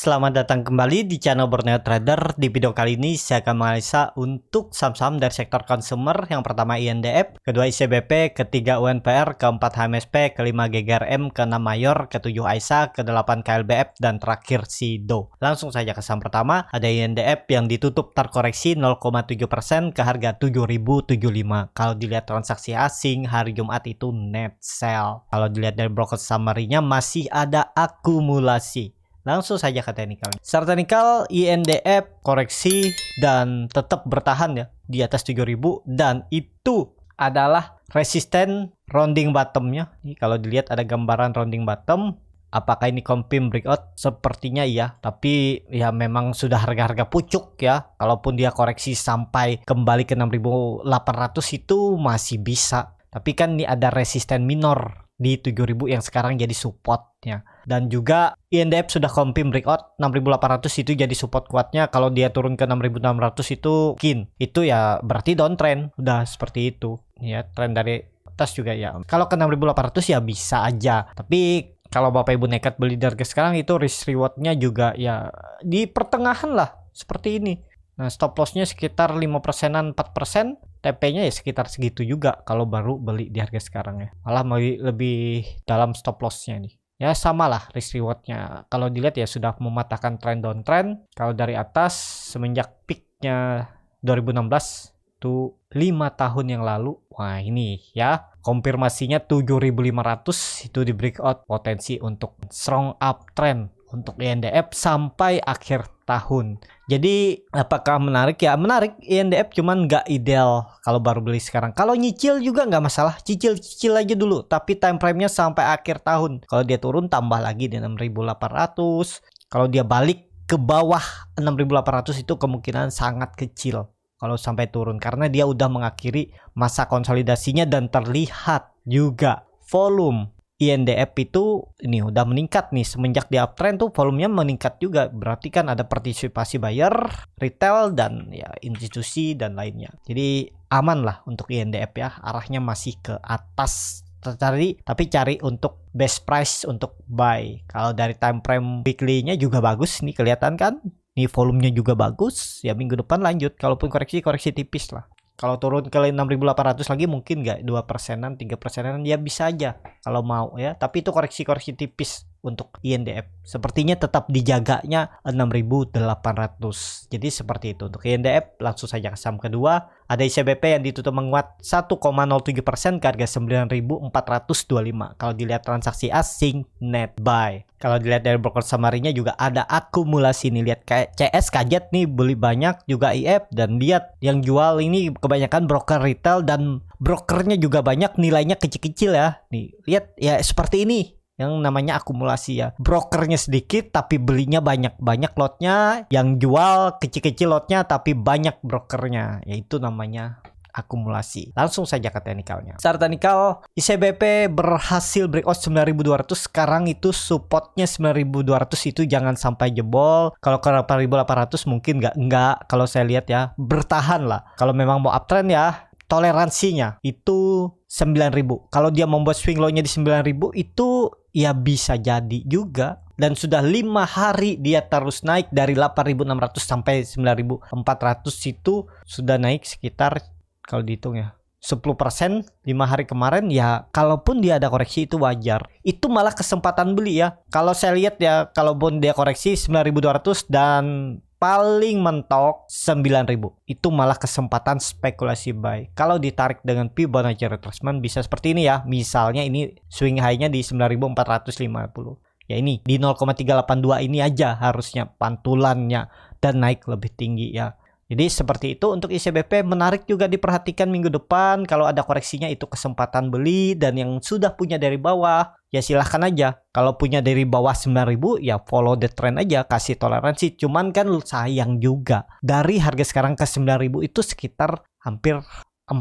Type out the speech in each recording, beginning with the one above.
Selamat datang kembali di channel Borneo Trader. Di video kali ini saya akan menganalisa untuk saham-saham dari sektor consumer. Yang pertama INDF, kedua ICBP, ketiga UNPR, keempat HMSP, kelima GGRM, keenam Mayor, ketujuh AISA, kedelapan KLBF, dan terakhir SIDO. Langsung saja ke saham pertama, ada INDF yang ditutup terkoreksi 0,7% ke harga 7.075. Kalau dilihat transaksi asing hari Jumat itu net sell. Kalau dilihat dari broker summary-nya masih ada akumulasi. Langsung saja ke teknikal. Secara teknikal INDF koreksi dan tetap bertahan ya di atas 7.000 dan itu adalah resisten rounding bottomnya. Ini kalau dilihat ada gambaran rounding bottom. Apakah ini confirm breakout? Sepertinya iya, tapi ya memang sudah harga-harga pucuk ya. Kalaupun dia koreksi sampai kembali ke 6.800 itu masih bisa. Tapi kan ini ada resisten minor di 7.000 yang sekarang jadi supportnya. Dan juga INDF sudah confirm breakout 6.800 itu jadi support kuatnya. Kalau dia turun ke 6.600 itu itu ya berarti downtrend. Udah seperti itu ya, tren dari atas juga ya. Kalau ke 6.800 ya bisa aja, tapi kalau Bapak Ibu nekat beli di harga sekarang itu risk rewardnya juga ya di pertengahan lah seperti ini. Nah, stop lossnya sekitar 5%-an 4%, TP-nya ya sekitar segitu juga kalau baru beli di harga sekarang ya. Malah lebih dalam stop lossnya nih. Ya sama lah risk rewardnya. Kalau dilihat ya sudah mematahkan trend downtrend. Kalau dari atas semenjak peaknya 2016 itu 5 tahun yang lalu. Wah ini ya konfirmasinya 7.500 itu di breakout, potensi untuk strong uptrend untuk INDF sampai akhir tahun. Jadi apakah menarik? Ya menarik. INDF cuman nggak ideal kalau baru beli sekarang. Kalau nyicil juga nggak masalah, cicil aja dulu. Tapi time frame-nya sampai akhir tahun. Kalau dia turun tambah lagi di 6.800. Kalau dia balik ke bawah 6.800 itu kemungkinan sangat kecil kalau sampai turun, karena dia udah mengakhiri masa konsolidasinya dan terlihat juga volume INDF itu ini udah meningkat nih semenjak di uptrend tuh volumenya meningkat juga. Berarti kan ada partisipasi buyer, retail dan ya institusi dan lainnya. Jadi aman lah untuk INDF ya, arahnya masih ke atas. Tapi cari untuk best price untuk buy. Kalau dari time frame weekly-nya juga bagus nih, kelihatan kan? Nih volumenya juga bagus. Ya minggu depan lanjut. Kalaupun koreksi tipis lah. Kalau turun ke 6.800 lagi mungkin nggak 2%-an, 3%-an ya bisa aja kalau mau ya. Tapi itu koreksi tipis untuk INDF. Sepertinya tetap dijaganya 6.800. Jadi seperti itu untuk INDF. Langsung saja ke saham kedua. Ada ICBP yang ditutup menguat 1,07% ke harga 9.425. Kalau dilihat transaksi asing net buy. Kalau dilihat dari broker summary-nya juga ada akumulasi nih. Lihat kayak CS kaget nih beli banyak, juga IF, dan lihat yang jual ini kebanyakan broker retail dan brokernya juga banyak, nilainya kecil-kecil ya. Nih, lihat ya seperti ini yang namanya akumulasi ya. Brokernya sedikit tapi belinya banyak lotnya, yang jual kecil-kecil lotnya tapi banyak brokernya. Yaitu namanya akumulasi. Langsung saja ke teknikalnya. Secara teknikal ICBP berhasil breakout 9.200. Sekarang itu supportnya 9.200 itu jangan sampai jebol. Kalau ke 8.800 mungkin enggak. Kalau saya lihat ya bertahan lah. Kalau memang mau uptrend ya toleransinya itu 9.000. Kalau dia membuat swing low-nya di 9.000 itu ya bisa jadi juga. Dan sudah 5 hari dia terus naik dari 8.600 sampai 9.400 itu sudah naik sekitar kalau dihitung ya 10% 5 hari kemarin ya. Kalaupun dia ada koreksi itu wajar. Itu malah kesempatan beli ya. Kalau saya lihat ya, kalaupun dia koreksi 9.200 dan paling mentok 9.000 itu malah kesempatan spekulasi buy. Kalau ditarik dengan Fibonacci retracement bisa seperti ini ya. Misalnya ini swing high-nya di 9.450. Ya ini di 0,382 ini aja harusnya pantulannya dan naik lebih tinggi ya. Jadi seperti itu untuk ICBP. Menarik juga diperhatikan minggu depan. Kalau ada koreksinya itu kesempatan beli. Dan yang sudah punya dari bawah ya silahkan aja. Kalau punya dari bawah 9.000 ya follow the trend aja, kasih toleransi. Cuman kan sayang juga dari harga sekarang ke 9.000 itu sekitar hampir 4%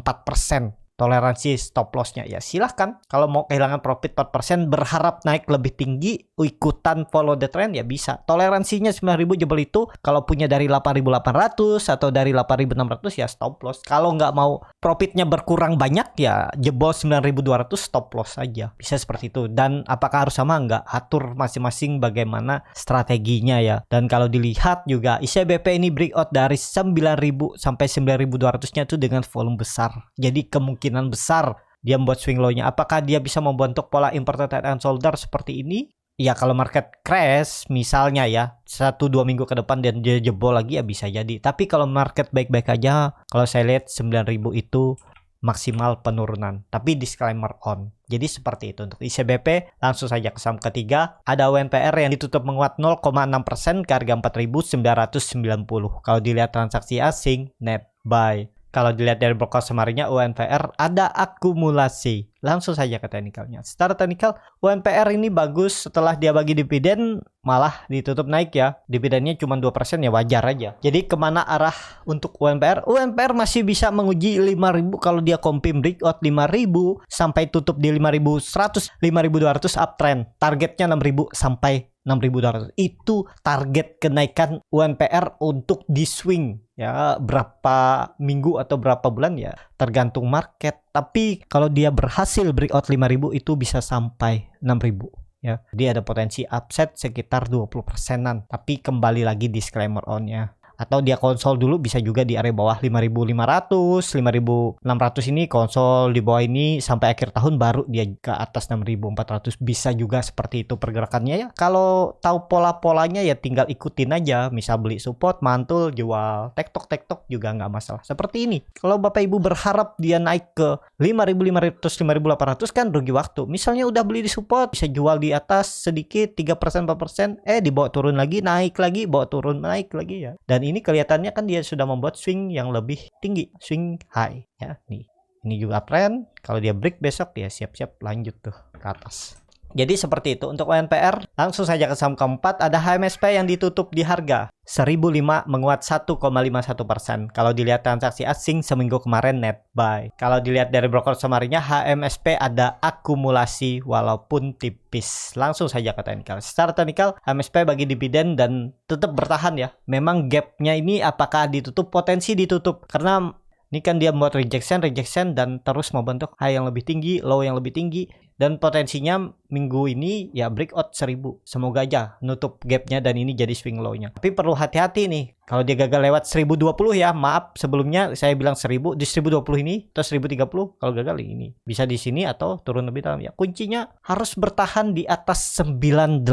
toleransi stop lossnya ya silahkan. Kalau mau kehilangan profit 4% berharap naik lebih tinggi ikutan follow the trend ya bisa. Toleransinya 9.000 jebol itu kalau punya dari 8.800 atau dari 8.600 ya stop loss. Kalau nggak mau profitnya berkurang banyak ya jebol 9.200 stop loss aja. Bisa seperti itu. Dan apakah harus sama? Nggak, atur masing-masing bagaimana strateginya ya. Dan kalau dilihat juga ICBP ini breakout dari 9.000 sampai 9.200 nya itu dengan volume besar. Jadi kemungkinan besar dia membuat swing low-nya. Apakah dia bisa membentuk pola imported head and shoulder seperti ini? Ya kalau market crash misalnya ya 1-2 minggu ke depan dan dia jebol lagi ya bisa jadi. Tapi kalau market baik-baik aja, kalau saya lihat 9.000 itu maksimal penurunan. Tapi disclaimer on. Jadi seperti itu untuk ICBP. Langsung saja ke saham ketiga. Ada UNPR yang ditutup menguat 0,6% ke harga 4.990. Kalau dilihat transaksi asing, net buy. Kalau dilihat dari broker summarynya UNPR ada akumulasi. Langsung saja ke teknikalnya. Secara teknikal UNPR ini bagus setelah dia bagi dividen malah ditutup naik ya. Dividennya cuma 2% ya wajar aja. Jadi kemana arah untuk UNPR? UNPR masih bisa menguji 5.000 kalau dia confirm breakout 5.000 sampai tutup di 5.100, 5.200 uptrend. Targetnya 6.000 sampai 6.200. Itu target kenaikan UNPR untuk di swing ya, berapa minggu atau berapa bulan ya tergantung market. Tapi kalau dia berhasil breakout 5.000 itu bisa sampai 6.000 ya. Dia ada potensi upside sekitar 20%-an. Tapi kembali lagi disclaimer on-nya. Atau dia konsol dulu bisa juga di area bawah 5.500, 5.600 ini konsol di bawah ini sampai akhir tahun baru dia ke atas 6.400. Bisa juga seperti itu pergerakannya ya. Kalau tahu pola-polanya ya tinggal ikutin aja. Misal beli support, mantul, jual, tektok juga nggak masalah. Seperti ini. Kalau Bapak Ibu berharap dia naik ke 5.500, 5.800 kan rugi waktu. Misalnya udah beli di support, bisa jual di atas sedikit 3%, 4%, dibawa turun lagi, naik lagi, bawa turun, naik lagi ya. Dan ini kelihatannya kan dia sudah membuat swing yang lebih tinggi, swing high ya. Nih, ini juga uptrend. Kalau dia break besok ya siap-siap lanjut tuh ke atas. Jadi seperti itu untuk UNPR. Langsung saja ke saham keempat, ada HMSP yang ditutup di harga 1.005 menguat 1,51%. Kalau dilihat transaksi asing seminggu kemarin net buy. Kalau dilihat dari broker summary-nya HMSP ada akumulasi walaupun tipis. Langsung saja ke teknikal. Secara teknikal HMSP bagi dividen dan tetap bertahan ya. Memang gapnya ini apakah ditutup, potensi ditutup karena ini kan dia membuat rejection dan terus membentuk high yang lebih tinggi, low yang lebih tinggi. Dan potensinya minggu ini ya breakout 1.000. Semoga aja nutup gapnya dan ini jadi swing low-nya. Tapi perlu hati-hati nih. Kalau dia gagal lewat 1.020 ya, maaf sebelumnya saya bilang 1.000 di 1.020 ini atau 1.030 kalau gagal ini. Bisa di sini atau turun lebih dalam ya. Kuncinya harus bertahan di atas 980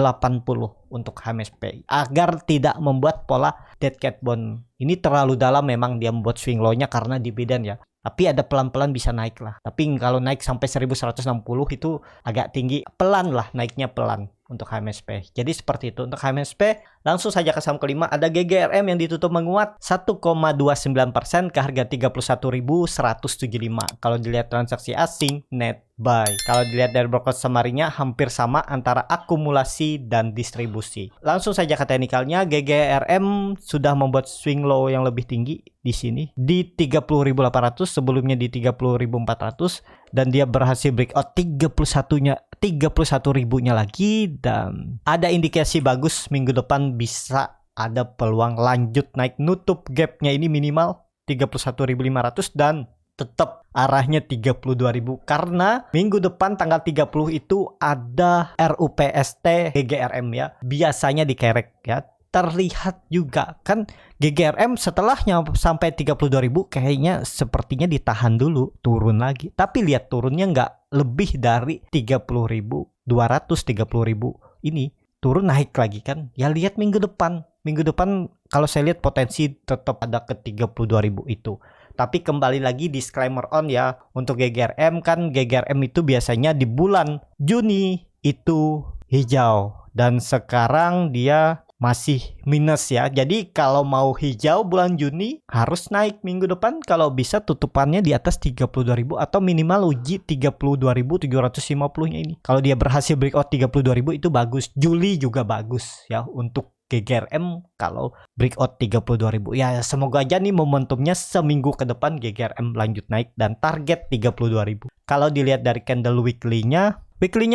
untuk HMSP agar tidak membuat pola dead cat bone. Ini terlalu dalam memang dia membuat swing low-nya karena dividen ya. Tapi ada pelan-pelan bisa naik lah. Tapi kalau naik sampai 1.160 itu agak tinggi. Pelan lah, naiknya pelan untuk HMSP. Jadi seperti itu untuk HMSP. Langsung saja ke saham kelima, ada GGRM yang ditutup menguat 1,29% ke harga 31.175. Kalau dilihat transaksi asing net buy. Kalau dilihat dari broker summary-nya hampir sama antara akumulasi dan distribusi. Langsung saja ke teknikalnya, GGRM sudah membuat swing low yang lebih tinggi di sini di 30.800, sebelumnya di 30.400 dan dia berhasil breakout 31.000-nya lagi dan ada indikasi bagus minggu depan bisa ada peluang lanjut naik, nutup gapnya ini minimal 31.500 dan tetap arahnya 32.000 karena minggu depan tanggal 30 itu ada RUPST GGRM ya, biasanya dikerek ya. Terlihat juga kan GGRM setelahnya sampai 32.000 kayaknya sepertinya ditahan dulu turun lagi, tapi lihat turunnya nggak lebih dari 30.200, 30.000 ini turun naik lagi kan ya. Lihat minggu depan kalau saya lihat potensi tetap ada ke 32.000 itu. Tapi kembali lagi disclaimer on ya untuk GGRM, kan GGRM itu biasanya di bulan Juni itu hijau dan sekarang dia masih minus ya. Jadi kalau mau hijau bulan Juni harus naik minggu depan kalau bisa tutupannya di atas 32.000 atau minimal uji 32.750-nya ini. Kalau dia berhasil breakout 32.000 itu bagus. Juli juga bagus ya untuk GGRM kalau breakout 32.000. Ya semoga aja nih momentumnya seminggu ke depan GGRM lanjut naik dan target 32.000. Kalau dilihat dari candle weekly-nya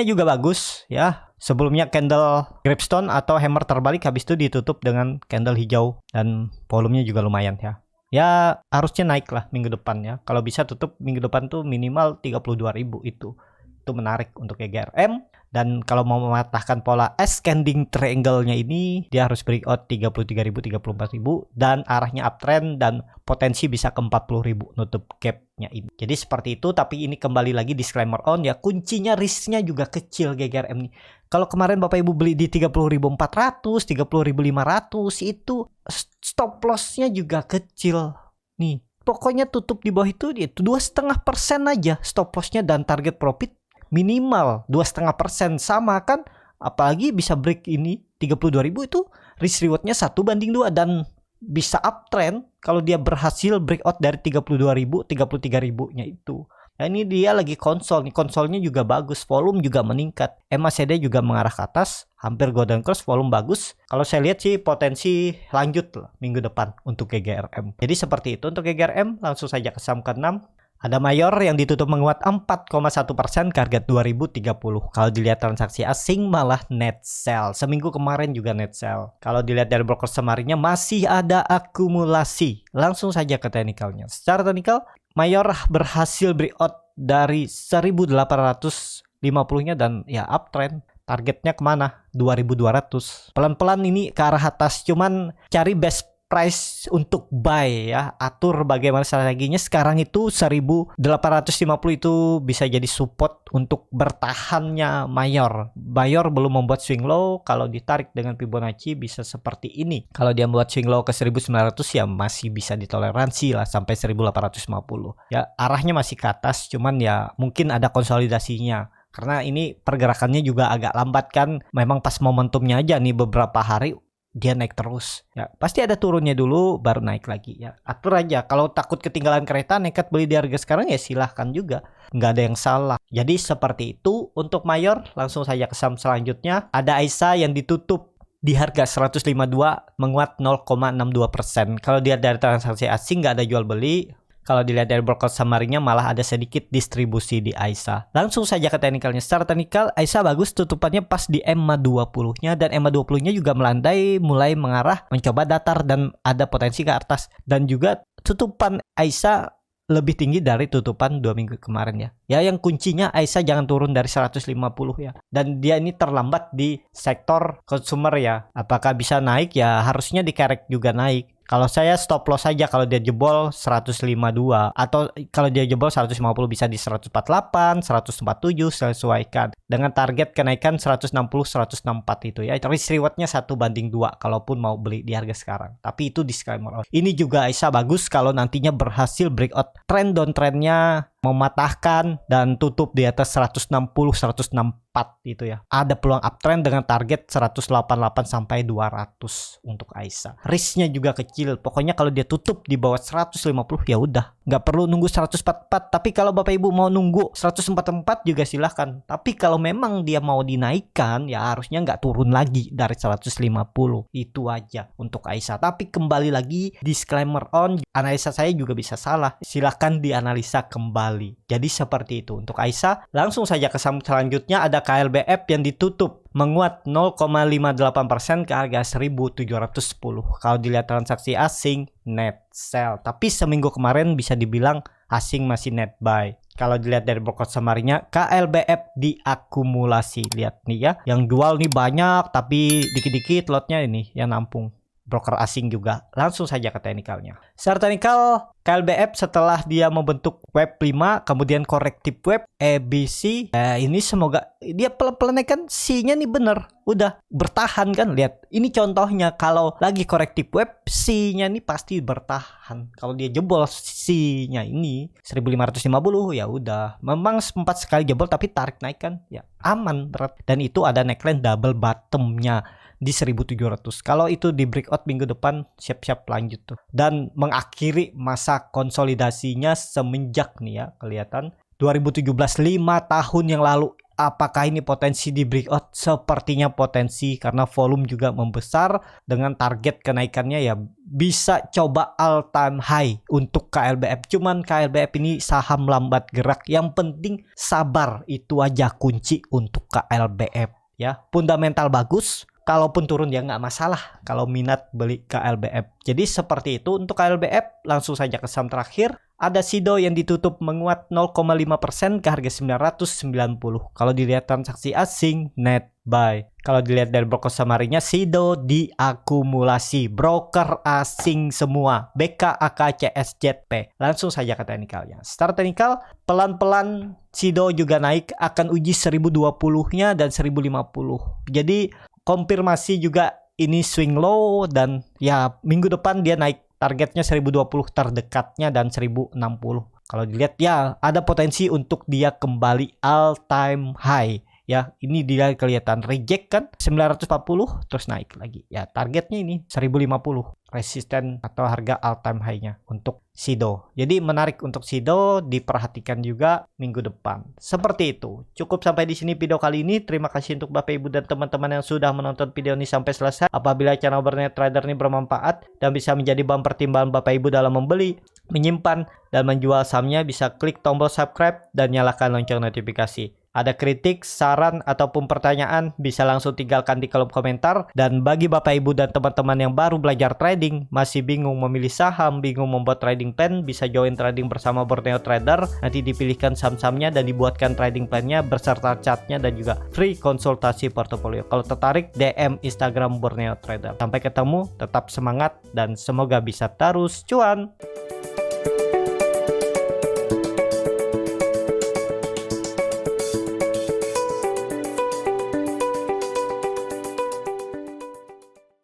juga bagus ya. Sebelumnya candle Grapestone atau hammer terbalik, habis itu ditutup dengan candle hijau dan volumenya juga lumayan ya. Ya harusnya naik lah minggu depan ya. Kalau bisa tutup minggu depan tuh minimal 32.000 itu. Itu menarik untuk GGRM. Dan kalau mau mematahkan pola ascending triangle-nya ini, dia harus breakout 33.000, 34.000 dan arahnya uptrend dan potensi bisa ke 40.000 nutup gap-nya ini. Jadi seperti itu, tapi ini kembali lagi disclaimer on ya, kuncinya risk-nya juga kecil GGRM nih. Kalau kemarin Bapak Ibu beli di 30.400, 30.500 itu stop loss-nya juga kecil. Nih, pokoknya tutup di bawah itu 2,5% aja stop loss-nya dan target profit minimal 2,5%, sama kan, apalagi bisa break ini 32.000 itu risk rewardnya 1:2 dan bisa uptrend kalau dia berhasil breakout dari 32.000, 33.000 nya itu. Nah, ini dia lagi konsol nih, konsolnya juga bagus, volume juga meningkat, MACD juga mengarah ke atas, hampir golden cross, volume bagus. Kalau saya lihat sih potensi lanjut lah minggu depan untuk GGRM. Jadi seperti itu untuk GGRM. Langsung saja ke saham ke-6. Ada Mayor yang ditutup menguat 4,1% ke harga 2030. Kalau dilihat transaksi asing malah net sell. Seminggu kemarin juga net sell. Kalau dilihat dari broker semarinya masih ada akumulasi. Langsung saja ke teknikalnya. Secara teknikal, Mayor berhasil breakout dari 1850-nya dan ya uptrend. Targetnya kemana? 2200. Pelan-pelan ini ke arah atas. Cuman cari best price untuk buy ya, atur bagaimana strateginya. Sekarang itu 1850 itu bisa jadi support untuk bertahannya Mayor. Mayor belum membuat swing low, kalau ditarik dengan Fibonacci bisa seperti ini. Kalau dia membuat swing low ke 1900 ya masih bisa ditoleransi lah sampai 1850. Ya arahnya masih ke atas, cuman ya mungkin ada konsolidasinya. Karena ini pergerakannya juga agak lambat kan, memang pas momentumnya aja nih beberapa hari dia naik terus ya, pasti ada turunnya dulu baru naik lagi ya. Atur aja, kalau takut ketinggalan kereta nekat beli di harga sekarang ya silahkan juga, nggak ada yang salah. Jadi seperti itu untuk Mayor. Langsung saja ke saham selanjutnya. Ada Aisa yang ditutup di harga 152 menguat 0,62%. Kalau dia dari transaksi asing nggak ada jual beli. Kalau dilihat dari broker samarinya malah ada sedikit distribusi di Aisa. Langsung saja ke teknikalnya. Secara teknikal Aisa bagus, tutupannya pas di EMA 20-nya dan EMA 20-nya juga melandai, mulai mengarah mencoba datar dan ada potensi ke atas. Dan juga tutupan Aisa lebih tinggi dari tutupan 2 minggu kemarin ya. Ya yang kuncinya Aisa jangan turun dari 150 ya. Dan dia ini terlambat di sektor consumer ya. Apakah bisa naik ya, harusnya dikerek juga naik. Kalau saya stop loss saja kalau dia jebol 152, atau kalau dia jebol 150 bisa di 148, 147 sesuaikan dengan target kenaikan 160, 164 itu ya. Risk rewardnya 1:2 kalaupun mau beli di harga sekarang. Tapi itu disclaimer. Ini juga Aisa bagus kalau nantinya berhasil breakout trend downtrendnya, mematahkan dan tutup di atas 160, 164 itu ya. Ada peluang uptrend dengan target 188 sampai 200 untuk Aisa. Risknya juga kecil. Pokoknya kalau dia tutup di bawah 150 ya udah, nggak perlu nunggu 144. Tapi kalau Bapak Ibu mau nunggu 144 juga silahkan. Tapi kalau memang dia mau dinaikkan ya harusnya nggak turun lagi dari 150. Itu aja untuk Aisa. Tapi kembali lagi disclaimer on, analisa saya juga bisa salah. Silahkan dianalisa kembali. Jadi seperti itu untuk Aisa. Langsung saja ke saham selanjutnya. Ada KLBF yang ditutup menguat 0,58% ke harga 1.710. Kalau dilihat transaksi asing net sell, tapi seminggu kemarin bisa dibilang asing masih net buy. Kalau dilihat dari broker samarinya, KLBF diakumulasi. Lihat nih ya, yang jual nih banyak tapi dikit-dikit lotnya ini yang nampung broker asing juga. Langsung saja ke teknikalnya. Secara teknikal, KLBF setelah dia membentuk web 5, kemudian korektif web ABC, ini semoga dia pelan-pelan kan C-nya nih bener, udah bertahan kan. Lihat, ini contohnya kalau lagi korektif web, C-nya nih pasti bertahan. Kalau dia jebol C-nya ini 1550 ya udah, memang sempat sekali jebol tapi tarik naik kan, ya aman berat. Dan itu ada neckline double bottomnya di 1700. Kalau itu di breakout minggu depan siap-siap lanjut tuh. Dan mengakhiri masa konsolidasinya semenjak nih ya, kelihatan 2017, 5 tahun yang lalu apakah ini potensi di breakout? Sepertinya potensi karena volume juga membesar dengan target kenaikannya ya bisa coba all time high untuk KLBF. Cuman KLBF ini saham lambat gerak, yang penting sabar, itu aja kunci untuk KLBF ya. Fundamental bagus, kalaupun turun ya nggak masalah kalau minat beli KLBF. Jadi seperti itu untuk KLBF. Langsung saja ke saham terakhir. Ada Sido yang ditutup menguat 0,5% ke harga 990. Kalau dilihat transaksi asing, net buy. Kalau dilihat dari broker summary-nya, Sido diakumulasi. Broker asing semua. BK, AK, CS, JP. Langsung saja ke teknikalnya. Secara teknikal, pelan-pelan Sido juga naik. Akan uji 1020-nya dan 1050. Jadi konfirmasi juga ini swing low, dan ya minggu depan dia naik. Targetnya 1020 terdekatnya dan 1060. Kalau dilihat ya ada potensi untuk dia kembali all time high. Ya, ini dia kelihatan reject kan 940 terus naik lagi. Ya, targetnya ini 1050 resisten atau harga all time high-nya untuk Sido. Jadi menarik untuk Sido, diperhatikan juga minggu depan. Seperti itu. Cukup sampai di sini video kali ini. Terima kasih untuk Bapak Ibu dan teman-teman yang sudah menonton video ini sampai selesai. Apabila channel Berniat Trader ini bermanfaat dan bisa menjadi bahan pertimbangan Bapak Ibu dalam membeli, menyimpan, dan menjual sahamnya, bisa klik tombol subscribe dan nyalakan lonceng notifikasi. Ada kritik, saran, ataupun pertanyaan, bisa langsung tinggalkan di kolom komentar. Dan bagi Bapak Ibu dan teman-teman yang baru belajar trading, masih bingung memilih saham, bingung membuat trading plan, bisa join trading bersama Borneo Trader. Nanti dipilihkan saham-sahamnya dan dibuatkan trading plan-nya beserta chartnya dan juga free konsultasi portofolio. Kalau tertarik, DM Instagram Borneo Trader. Sampai ketemu, tetap semangat, dan semoga bisa terus cuan.